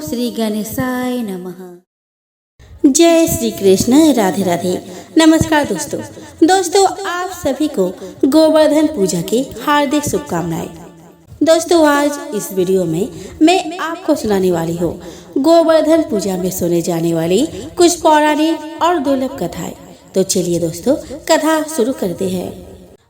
श्री गणेशाय नमः। जय श्री कृष्ण। राधे राधे। नमस्कार दोस्तों आप सभी को गोवर्धन पूजा की हार्दिक शुभकामनाएं। दोस्तों आज इस वीडियो में मैं आपको सुनाने वाली हूँ गोवर्धन पूजा में सुने जाने वाली कुछ पौराणिक और दुर्लभ कथाएं। तो चलिए दोस्तों कथा शुरू करते हैं।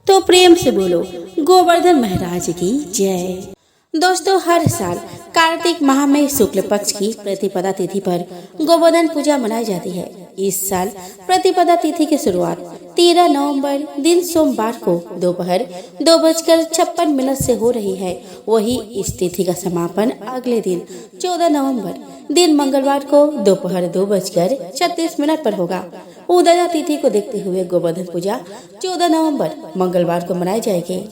तो प्रेम से बोलो गोवर्धन महाराज की जय। दोस्तों हर साल कार्तिक माह में शुक्ल पक्ष की प्रतिपदा तिथि पर गोवर्धन पूजा मनाई जाती है। इस साल प्रतिपदा तिथि की शुरुआत 13 नवंबर दिन सोमवार को दोपहर 2:56 से हो रही है। वही इस तिथि का समापन अगले दिन 14 नवंबर दिन मंगलवार को दोपहर 2:36 पर होगा। उदया तिथि को देखते हुए गोवर्धन पूजा 14 नवंबर मंगलवार को मनाई जाएगी।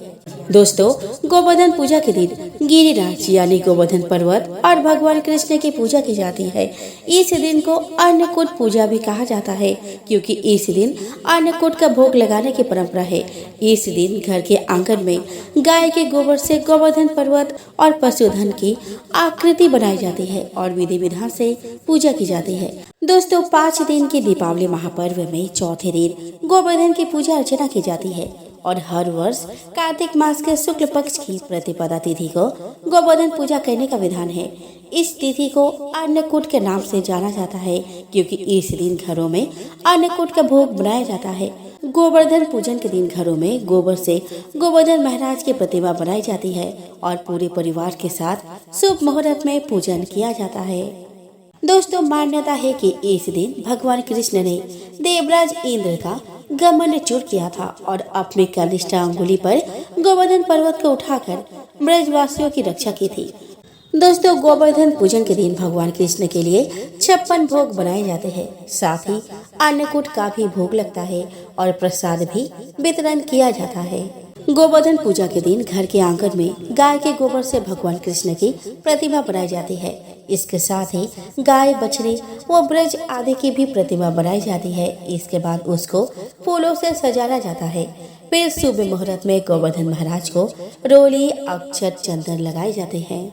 दोस्तों गोवर्धन पूजा के दिन गिरिराज यानी गोवर्धन पर्वत और भगवान कृष्ण की पूजा की जाती है। इस दिन को अन्नकूट पूजा भी कहा जाता है क्योंकि इस दिन अन्नकूट का भोग लगाने की परंपरा है। इस दिन घर के आंगन में गाय के गोबर से गोवर्धन पर्वत और पशुधन की आकृति बनाई जाती है और विधि विधान से पूजा की जाती है। दोस्तों 5 दिन की दीपावली महापर्व में चौथे दिन गोवर्धन की पूजा अर्चना की जाती है और हर वर्ष कार्तिक मास के शुक्ल पक्ष की प्रतिपदा तिथि को गोवर्धन पूजा करने का विधान है। इस तिथि को अन्नकूट के नाम से जाना जाता है क्योंकि इस दिन घरों में अन्नकूट का भोग बनाया जाता है। गोवर्धन पूजन के दिन घरों में गोबर से गोवर्धन महाराज की प्रतिमा बनाई जाती है और पूरे परिवार के साथ शुभ मुहूर्त में पूजन किया जाता है। दोस्तों मान्यता है कि इस दिन भगवान कृष्ण ने देवराज इंद्र का गमन-च्युत किया था और अपनी कनिष्ठ अंगुली पर गोवर्धन पर्वत को उठाकर ब्रजवासियों की रक्षा की थी। दोस्तों गोवर्धन पूजन के दिन भगवान कृष्ण के लिए 56 भोग बनाए जाते हैं। साथ ही अन्नकूट का भी भोग लगता है और प्रसाद भी वितरण किया जाता है। गोवर्धन पूजा के दिन घर के आंगन में गाय के गोबर से भगवान कृष्ण की प्रतिमा बनाई जाती है। इसके साथ ही गाय बछड़ी व ब्रज आदि की भी प्रतिमा बनाई जाती है। इसके बाद उसको फूलों से सजाया जाता है। फिर शुभ मुहूर्त में गोवर्धन महाराज को रोली अक्षत चंदन लगाए जाते हैं।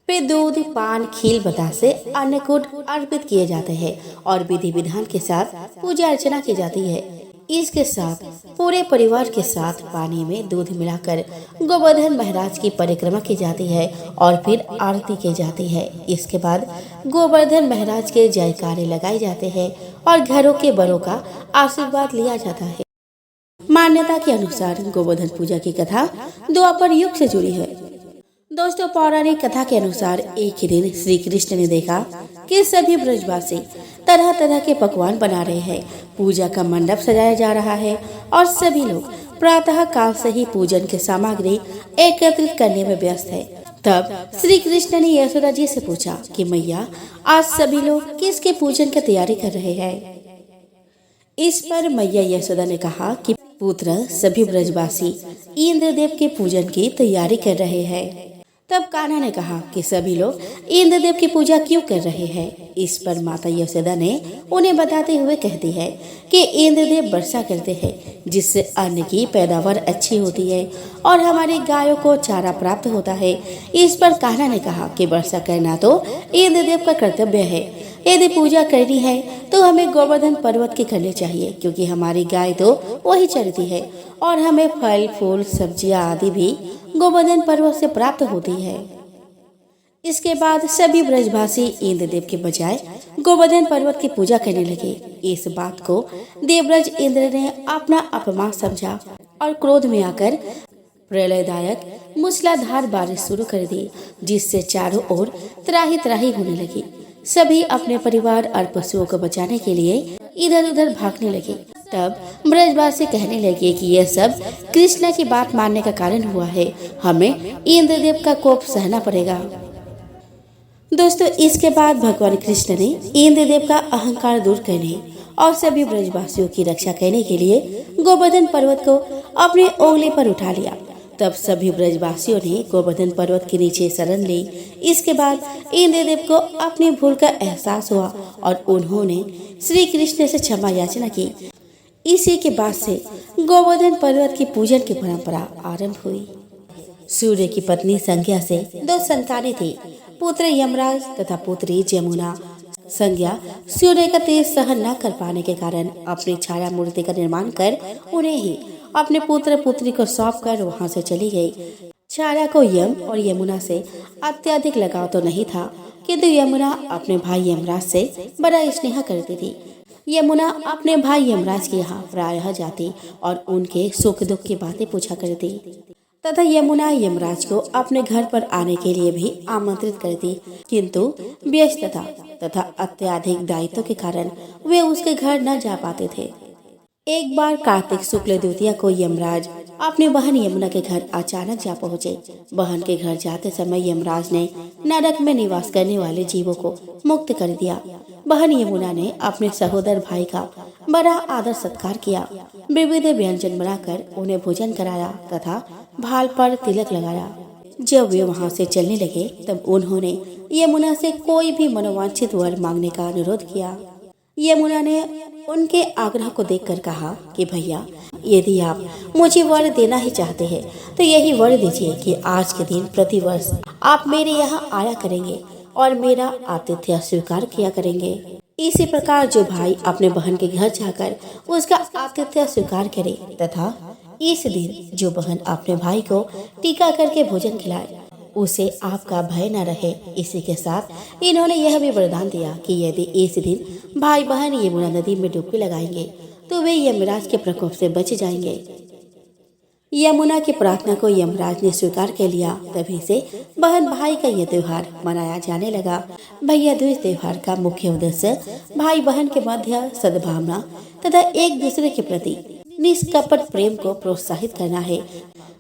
फिर दूध पान खील बतासे अन्नकूट अर्पित किए जाते हैं और विधि विधान के साथ पूजा अर्चना की जाती है। इसके साथ पूरे परिवार के साथ पानी में दूध मिलाकर गोवर्धन महाराज की परिक्रमा की जाती है और फिर आरती की जाती है। इसके बाद गोवर्धन महाराज के जयकारे लगाए जाते हैं और घरों के बड़ों का आशीर्वाद लिया जाता है। मान्यता के अनुसार गोवर्धन पूजा की कथा द्वापर युग से जुड़ी है। दोस्तों पौराणिक कथा के अनुसार एक ही दिन श्री कृष्ण ने देखा कि सभी ब्रजवासी तरह तरह के पकवान बना रहे हैं। पूजा का मंडप सजाया जा रहा है और सभी लोग प्रातः काल से ही पूजन की सामग्री एकत्रित करने में व्यस्त है। तब श्री कृष्ण ने यशोदा जी से पूछा कि मैया आज सभी लोग किसके पूजन की तैयारी कर रहे हैं। इस पर मैया यशोदा ने कहा कि पुत्र सभी ब्रजवासी इंद्रदेव के पूजन की तैयारी कर रहे हैं। तब कान्हा ने कहा कि सभी लोग इंद्रदेव की पूजा क्यों कर रहे हैं। इस पर माता यशोदा ने उन्हें बताते हुए कहती है कि इंद्रदेव वर्षा करते हैं जिससे अन्न की पैदावार अच्छी होती है और हमारी गायों को चारा प्राप्त होता है। इस पर कान्हा ने कहा कि वर्षा करना तो इंद्रदेव का कर्तव्य है। यदि पूजा करनी है तो हमें गोवर्धन पर्वत की करनी चाहिए क्योंकि हमारी गाय तो वही चरती है और हमें फल फूल सब्जियां आदि भी गोवर्धन पर्वत से प्राप्त होती है। इसके बाद सभी ब्रजवासी इंद्रदेव के बजाय गोवर्धन पर्वत की पूजा करने लगे। इस बात को देवराज इंद्र ने अपना अपमान समझा और क्रोध में आकर प्रलयदायक मूसलाधार बारिश शुरू कर दी जिससे चारों ओर त्राही त्राही होने लगी। सभी अपने परिवार और पशुओं को बचाने के लिए इधर उधर भागने लगे। तब ब्रजवासी कहने लगे कि यह सब कृष्ण की बात मानने का कारण हुआ है। हमें इंद्रदेव का कोप सहना पड़ेगा। दोस्तों इसके बाद भगवान कृष्ण ने इंद्रदेव का अहंकार दूर करने और सभी ब्रजवासियों की रक्षा करने के लिए गोवर्धन पर्वत को अपने ओंगली पर उठा लिया। तब सभी ब्रजवासियों ने गोवर्धन पर्वत के नीचे शरण ली। इसके बाद इंद्रदेव को अपनी भूल का एहसास हुआ और उन्होंने श्री कृष्ण से क्षमा याचना की। इसी के बाद से गोवर्धन पर्वत की पूजन की परंपरा आरंभ हुई। सूर्य की पत्नी संज्ञा से 2 संतानें थी। पुत्र यमराज तथा पुत्री जमुना संज्ञा सूर्य का तेज सहन न कर पाने के कारण अपनी छाया मूर्ति का निर्माण कर उन्हें ही अपने पुत्र पुत्री को सौंप कर वहां से चली गई। छाया को यम और यमुना से अत्यधिक लगाव तो नहीं था, किंतु यमुना अपने भाई यमराज से बड़ा स्नेह करती थी। यमुना अपने भाई यमराज के यहाँ प्रायः जाती और उनके सुख दुख की बातें पूछा करती तथा यमुना यमराज को अपने घर पर आने के लिए भी आमंत्रित करती, किंतु व्यस्तता तथा अत्यधिक दायित्व के कारण वे उसके घर न जा पाते थे। एक बार कार्तिक शुक्ल द्वितीया को यमराज अपनी बहन यमुना के घर अचानक जा पहुँचे। बहन के घर जाते समय यमराज ने नरक में निवास करने वाले जीवों को मुक्त कर दिया। बहन यमुना ने अपने सहोदर भाई का बड़ा आदर सत्कार किया, विविध व्यंजन बनाकर उन्हें भोजन कराया तथा भाल पर तिलक लगाया। जब वे वहां से चलने लगे तब उन्होंने यमुना से कोई भी मनोवांछित वर मांगने का अनुरोध किया। यमुना ने उनके आग्रह को देखकर कहा कि भैया, यदि आप मुझे वर देना ही चाहते हैं तो यही वर दीजिए कि आज के दिन प्रतिवर्ष आप मेरे यहाँ आया करेंगे और मेरा आतिथ्य स्वीकार किया करेंगे। इसी प्रकार जो भाई अपने बहन के घर जाकर उसका आतिथ्य स्वीकार करे तथा इस दिन जो बहन अपने भाई को टीका करके भोजन खिलाए उसे आपका भय न रहे। इसी के साथ इन्होंने यह भी वरदान दिया कि यदि इस दिन भाई बहन यमुना नदी में डुबकी लगाएंगे तो वे यमराज के प्रकोप से बच जाएंगे। यमुना की प्रार्थना को यमराज ने स्वीकार कर लिया। तभी से बहन भाई का यह त्योहार मनाया जाने लगा। भैया दूज त्योहार का मुख्य उद्देश्य भाई बहन के मध्य सद्भावना तथा एक दूसरे के प्रति निष्कपट प्रेम को प्रोत्साहित करना है।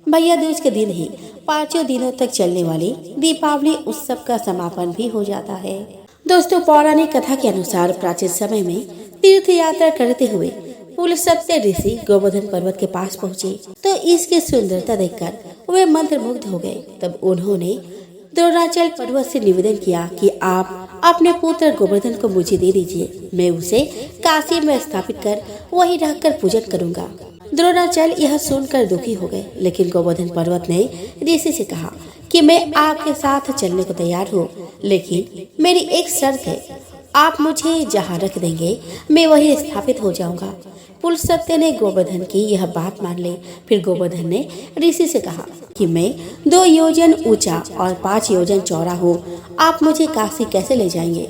भैया दूज के दिन ही 5 दिनों तक चलने वाली दीपावली उत्सव का समापन भी हो जाता है। दोस्तों, पौराणिक कथा के अनुसार प्राचीन समय में तीर्थ यात्रा करते हुए पुलस्त्य ऋषि गोवर्धन पर्वत के पास पहुँचे तो इसकी सुंदरता देखकर वे मंत्रमुग्ध हो गए। तब उन्होंने द्रोणाचल पर्वत से निवेदन किया कि आप अपने पुत्र गोवर्धन को मुझे दे दीजिए, मैं उसे काशी में स्थापित कर वहीं रहकर पूजन करूंगा। द्रोणाचल यह सुनकर दुखी हो गए, लेकिन गोवर्धन पर्वत ने ऋषि से कहा कि मैं आपके साथ चलने को तैयार हूँ, लेकिन मेरी एक शर्त है, आप मुझे जहाँ रख देंगे मैं वहीं स्थापित हो जाऊंगा। पुलस्त्य ने गोवर्धन की यह बात मान ली। फिर गोवर्धन ने ऋषि से कहा कि मैं 2 योजन ऊंचा और 5 योजन चौड़ा हूँ, आप मुझे काशी कैसे ले जाएंगे?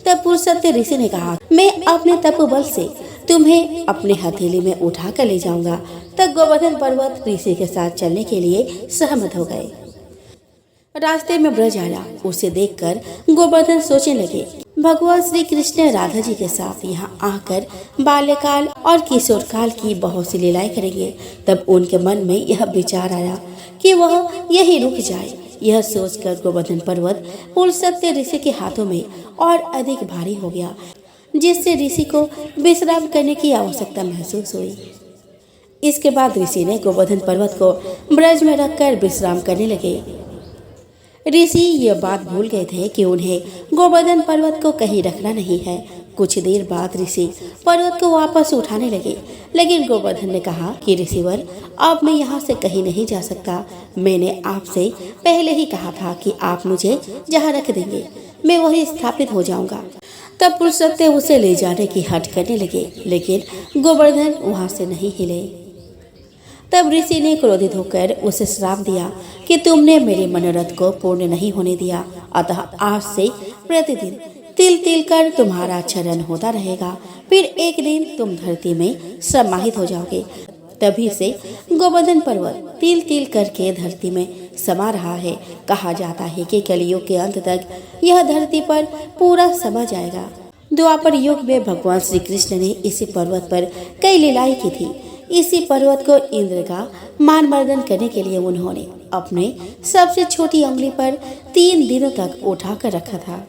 तब पुलस्त्य ऋषि ने कहा, मैं अपने तपोबल से तुम्हें अपने हथेली में उठा कर ले जाऊंगा। तब गोवर्धन पर्वत ऋषि के साथ चलने के लिए सहमत हो गए। रास्ते में ब्रज आया, उसे देखकर गोवर्धन सोचने लगे, भगवान श्री कृष्ण राधा जी के साथ यहाँ आकर बाल्यकाल और किशोर काल की बहुत सी लीलाएं करेंगे। तब उनके मन में यह विचार आया कि वह यही रुक जाए। यह सोचकर गोवर्धन पर्वत पुलस्त्य ऋषि के हाथों में और अधिक भारी हो गया, जिससे ऋषि को विश्राम करने की आवश्यकता महसूस हुई। इसके बाद ऋषि ने गोवर्धन पर्वत को ब्रज में रखकर विश्राम करने लगे। ऋषि यह बात भूल गए थे कि उन्हें गोवर्धन पर्वत को कहीं रखना नहीं है। कुछ देर बाद ऋषि पर्वत को वापस उठाने लगे, लेकिन गोवर्धन ने कहा कि ऋषिवर, अब मैं यहाँ से कहीं नहीं जा सकता। मैंने आपसे पहले ही कहा था कि आप मुझे जहाँ रख देंगे मैं वहीं स्थापित हो जाऊंगा। तब पुलस्त्य उसे ले जाने की हट करने लगे, लेकिन गोवर्धन वहाँ से नहीं हिले। तब ऋषि ने क्रोधित होकर उसे श्राप दिया कि तुमने मेरे मनोरथ को पूर्ण नहीं होने दिया, अतः आज से प्रतिदिन तिल तिल कर तुम्हारा चरण होता रहेगा, फिर एक दिन तुम धरती में समाहित हो जाओगे। तभी से गोवर्धन पर्वत तिल तिल करके धरती में समा रहा है। कहा जाता है कि कलियुग के अंत तक यह धरती पर पूरा समा जाएगा। द्वापर युग में भगवान श्री कृष्ण ने इसी पर्वत पर कई लीलाएं की थी। इसी पर्वत को इंद्र का मान मर्दन करने के लिए उन्होंने अपने सबसे छोटी उंगली पर 3 दिनों तक उठा कर रखा था।